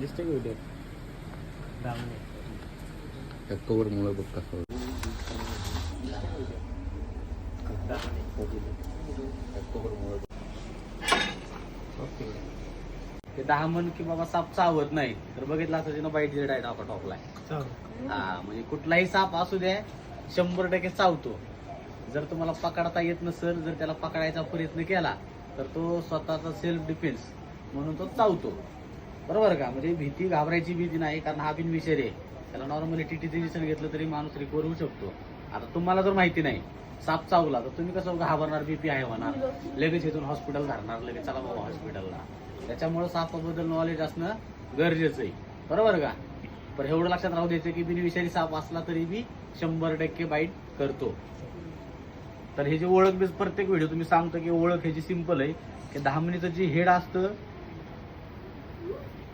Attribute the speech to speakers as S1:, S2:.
S1: दिसते की video
S2: cover मुळे बघ कसं
S3: ते 10 मन की बाबा साप चावत नाही तर बघितलं असं तिनं बाईट दिली डायरेक्ट आपण टॉपलाय. हा म्हणजे कुठलाही साप असू द्या 100% चावतो. जर तुम्हाला पकडता येत नसेल, जर त्याला पकडायचा प्रयत्न केला तर तो स्वतःचा सेल्फ डिफेन्स म्हणून तो चावतो. बरोबर का? म्हणजे भीती घाबरायची भीती नाही, कारण हा बिनविषारी आहे. त्याला नॉर्मली टीटीचं इंजेक्शन घेतलं तरी माणूस रिकवर होऊ शकतो. आता तुम्हाला जर माहिती नाही साप चावला तर तुम्ही कसं घाबरणार, बीपी आहे होणार, लगेच इथून हॉस्पिटल धरणार, लगेच चला बाबा हॉस्पिटलला. त्याच्यामुळे सापाबद्दल नॉलेज असणं गरजेचं आहे. बरोबर का? पण एवढं लक्षात राहू द्यायचं की बिनविषारी साप असला तरी बी 100% बाईट करतो. तर हे जे ओळख प्रत्येक व्हिडिओ तुम्ही सांगतो की ओळख ह्याची सिंपल आहे की 10 मिनिटचं जे हेड असतं